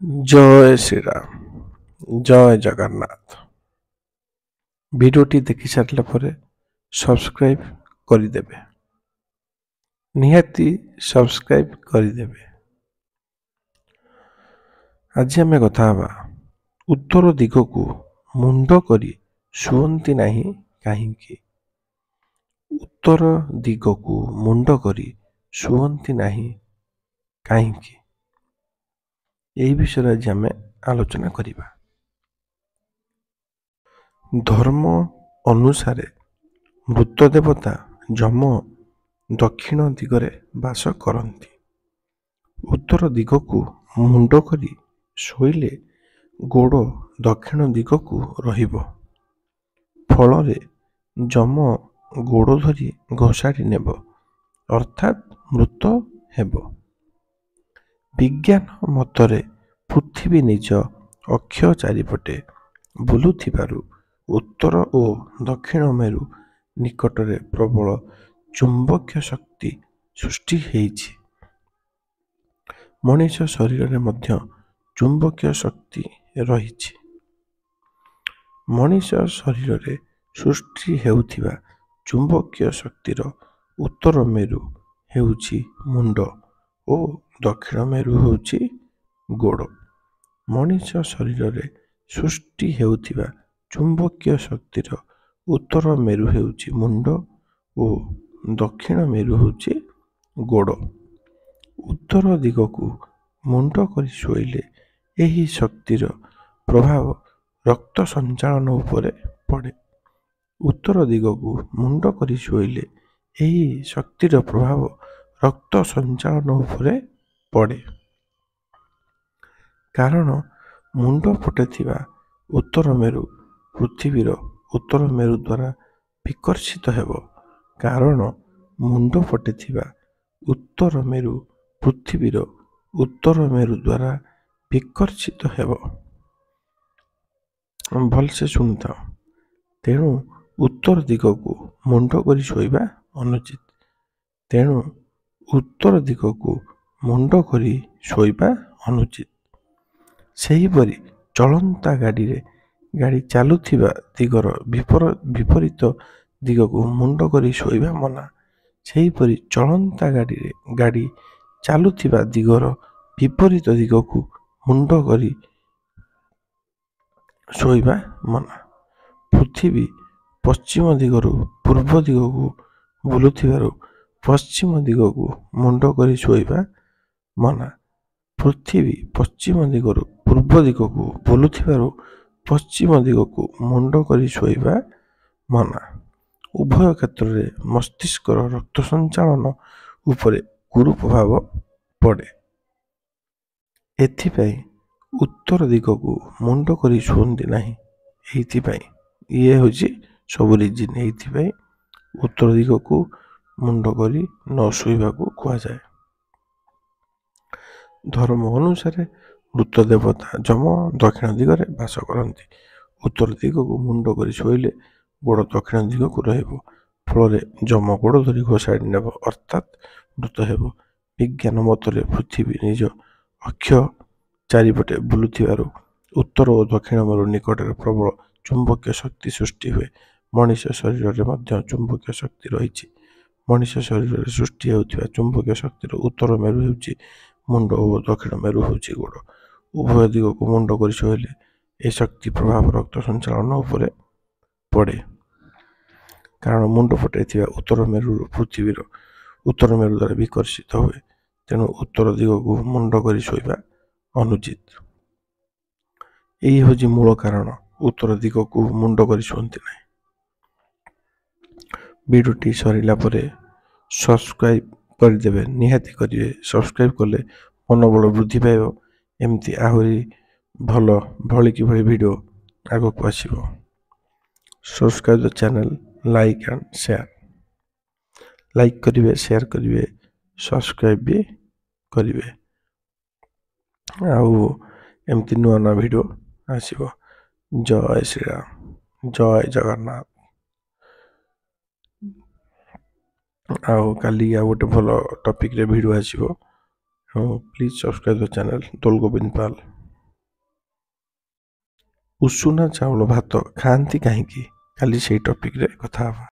ଜୟ ଶ୍ରୀରାମ ଜୟ ଜଗନ୍ନାଥ। ଭିଡ଼ିଓଟି ଦେଖି ସାରିଲା ପରେ ସବସ୍କ୍ରାଇବ୍ କରିଦେବେ, ନିହାତି ସବସ୍କ୍ରାଇବ୍ କରିଦେବେ। ଆଜି ଆମେ କଥା ହେବା ଉତ୍ତର ଦିଗକୁ ମୁଣ୍ଡ କରି ଶୁଅନ୍ତି ନାହିଁ କାହିଁକି? ଉତ୍ତର ଦିଗକୁ ମୁଣ୍ଡ କରି ଶୁଅନ୍ତି ନାହିଁ କାହିଁକି? ଏହି ବିଷୟରେ ଆଜି ଆମେ ଆଲୋଚନା କରିବା। ଧର୍ମ ଅନୁସାରେ ମୃତ ଦେବତା ଯମ ଦକ୍ଷିଣ ଦିଗରେ ବାସ କରନ୍ତି। ଉତ୍ତର ଦିଗକୁ ମୁଣ୍ଡ କରି ଶୋଇଲେ ଗୋଡ଼ ଦକ୍ଷିଣ ଦିଗକୁ ରହିବ। ଫଳରେ ଯମ ଗୋଡ଼ ଧରି ଘୋଷାଡ଼ି ନେବ, ଅର୍ଥାତ୍ ମୃତ ହେବ। ବିଜ୍ଞାନ ମତରେ ପୃଥିବୀ ନିଜ ଅକ୍ଷ ଚାରିପଟେ ବୁଲୁଥିବାରୁ ଉତ୍ତର ଓ ଦକ୍ଷିଣ ମେରୁ ନିକଟରେ ପ୍ରବଳ ଚୁମ୍ବକୀୟ ଶକ୍ତି ସୃଷ୍ଟି ହେଇଛି। ମଣିଷ ଶରୀରରେ ମଧ୍ୟ ଚୁମ୍ବକୀୟ ଶକ୍ତି ରହିଛି। ମଣିଷ ଶରୀରରେ ସୃଷ୍ଟି ହେଉଥିବା ଚୁମ୍ବକୀୟ ଶକ୍ତିର ଉତ୍ତର ମେରୁ ହେଉଛି ମୁଣ୍ଡ ଓ ଦକ୍ଷିଣ ମେରୁ ହେଉଛି ଗୋଡ଼। ମଣିଷ ଶରୀରରେ ସୃଷ୍ଟି ହେଉଥିବା ଚୁମ୍ବକୀୟ ଶକ୍ତିର ଉତ୍ତର ମେରୁ ହେଉଛି ମୁଣ୍ଡ ଓ ଦକ୍ଷିଣ ମେରୁ ହେଉଛି ଗୋଡ଼। ଉତ୍ତର ଦିଗକୁ ମୁଣ୍ଡ କରି ଶୋଇଲେ ଏହି ଶକ୍ତିର ପ୍ରଭାବ ରକ୍ତ ସଞ୍ଚାଳନ ଉପରେ ପଡ଼େ। ଉତ୍ତର ଦିଗକୁ ମୁଣ୍ଡ କରି ଶୋଇଲେ ଏହି ଶକ୍ତିର ପ୍ରଭାବ ରକ୍ତ ସଞ୍ଚାଳନ ଉପରେ ପଡ଼େ। କାରଣ ମୁଣ୍ଡ ପଟେ ଥିବା ଉତ୍ତର ମେରୁ ପୃଥିବୀର ଉତ୍ତର ମେରୁ ଦ୍ୱାରା ବିକର୍ଷିତ ହେବ। କାରଣ ମୁଣ୍ଡ ପଟେ ଥିବା ଉତ୍ତର ମେରୁ ପୃଥିବୀର ଉତ୍ତର ମେରୁ ଦ୍ୱାରା ବିକର୍ଷିତ ହେବ। ଭଲସେ ଶୁଣିଥାଅ। ତେଣୁ ଉତ୍ତର ଦିଗକୁ ମୁଣ୍ଡ କରି ଶୋଇବା ଅନୁଚିତ। ତେଣୁ ଉତ୍ତର ଦିଗକୁ ମୁଣ୍ଡ କରି ଶୋଇବା ଅନୁଚିତ। ସେହିପରି ଚଳନ୍ତା ଗାଡ଼ି ଚାଲୁଥିବା ଦିଗର ବିପରୀତ ଦିଗକୁ ମୁଣ୍ଡ କରି ଶୋଇବା ମନା। ସେହିପରି ଚଳନ୍ତା ଗାଡ଼ି ଚାଲୁଥିବା ଦିଗର ବିପରୀତ ଦିଗକୁ ମୁଣ୍ଡ କରି ଶୋଇବା ମନା। ପୃଥିବୀ ପଶ୍ଚିମ ଦିଗରୁ ପୂର୍ବ ଦିଗକୁ ବୁଲୁଥିବାରୁ ପଶ୍ଚିମ ଦିଗକୁ ମୁଣ୍ଡ କରି ଶୋଇବା ମନା। ପୃଥିବୀ ପଶ୍ଚିମ ଦିଗରୁ ପୂର୍ବ ଦିଗକୁ ବୁଲୁଥିବାରୁ ପଶ୍ଚିମ ଦିଗକୁ ମୁଣ୍ଡ କରି ଶୋଇବା ମନା। ଉଭୟ କ୍ଷେତ୍ରରେ ମସ୍ତିଷ୍କର ରକ୍ତ ସଞ୍ଚାଳନ ଉପରେ କୁପ୍ରଭାବ ପଡ଼େ। ଏଥିପାଇଁ ଉତ୍ତର ଦିଗକୁ ମୁଣ୍ଡ କରି ଶୁଅନ୍ତି ନାହିଁ। ଏଇଥିପାଇଁ ଇଏ ହେଉଛି ସବୁ ରିଜିନ୍। ଏଇଥିପାଇଁ ଉତ୍ତର ଦିଗକୁ ମୁଣ୍ଡ କରି ନ ଶୋଇବାକୁ କୁହାଯାଏ। ଧର୍ମ ଅନୁସାରେ ମୃତ ଦେବତା ଯମ ଦକ୍ଷିଣ ଦିଗରେ ବାସ କରନ୍ତି। ଉତ୍ତର ଦିଗକୁ ମୁଣ୍ଡ କରି ଶୋଇଲେ ଗୋଡ଼ ଦକ୍ଷିଣ ଦିଗକୁ ରହିବ। ଫଳରେ ଯମ ଗୋଡ଼ ଧରି ଘୋଷାଡ଼ି ନେବ, ଅର୍ଥାତ୍ ମୃତ ହେବ। ବିଜ୍ଞାନ ମତରେ ପୃଥିବୀ ନିଜ ଅକ୍ଷ ଚାରିପଟେ ବୁଲୁଥିବାରୁ ଉତ୍ତର ଓ ଦକ୍ଷିଣ ମେରୁ ନିକଟରେ ପ୍ରବଳ ଚୁମ୍ବକୀୟ ଶକ୍ତି ସୃଷ୍ଟି ହୁଏ। ମଣିଷ ଶରୀରରେ ମଧ୍ୟ ଚୁମ୍ବକୀୟ ଶକ୍ତି ରହିଛି। ମଣିଷ ଶରୀରରେ ସୃଷ୍ଟି ହେଉଥିବା ଚୁମ୍ବକୀୟ ଶକ୍ତିର ଉତ୍ତର ମେରୁ ହେଉଛି ମୁଣ୍ଡ ଓ ଦକ୍ଷିଣ ମେରୁ ହେଉଛି ଗୋଡ଼। ଉଭୟ ଦିଗକୁ ମୁଣ୍ଡ କରି ଶୋଇଲେ ଏହି ଶକ୍ତି ପ୍ରଭାବ ରକ୍ତ ସଞ୍ଚାଳନ ଉପରେ ପଡ଼େ। କାରଣ ମୁଣ୍ଡ ପଟେ ଥିବା ଉତ୍ତର ମେରୁ ପୃଥିବୀର ଉତ୍ତର ମେରୁ ଦ୍ୱାରା ବିକର୍ଷିତ ହୁଏ। ତେଣୁ ଉତ୍ତର ଦିଗକୁ ମୁଣ୍ଡ କରି ଶୋଇବା ଅନୁଚିତ। ଏହି ହେଉଛି ମୂଳ କାରଣ ଉତ୍ତର ଦିଗକୁ ମୁଣ୍ଡ କରି ଶୁଅନ୍ତି ନାହିଁ। ଭିଡ଼ିଓଟି ସରିଲା ପରେ ସବସ୍କ୍ରାଇବ୍ କରିଦେବେ, ନିହାତି କରିବେ। ସବସ୍କ୍ରାଇବ୍ କଲେ ମନୋବଳ ବୃଦ୍ଧି ପାଇବ। ଏମିତି ଆହୁରି ଭଳି ଭିଡ଼ିଓ ଆଗକୁ ଆସିବ। Subscribe the channel, like and share. Like କରିବେ, ସେୟାର କରିବେ, ସବସ୍କ୍ରାଇବ୍ ବି କରିବେ। ଆଉ ଏମିତି ନୂଆ ନୂଆ ଭିଡ଼ିଓ ଆସିବ। ଜୟ ଶ୍ରୀରାମ, ଜୟ ଜଗନ୍ନାଥ। ଆଉ କାଲି ଆଉ ଗୋଟେ ଭଲ ଟପିକ୍ରେ ଭିଡ଼ିଓ ଆସିବ। Please subscribe the channel Dol Gobinda Pal. ଉଷୁନା ଚାଉଳ ଭାତ ଖାଆନ୍ତି କାହିଁକି? କାଲି ସେଇ ଟପିକ୍ରେ କଥା ହେବା।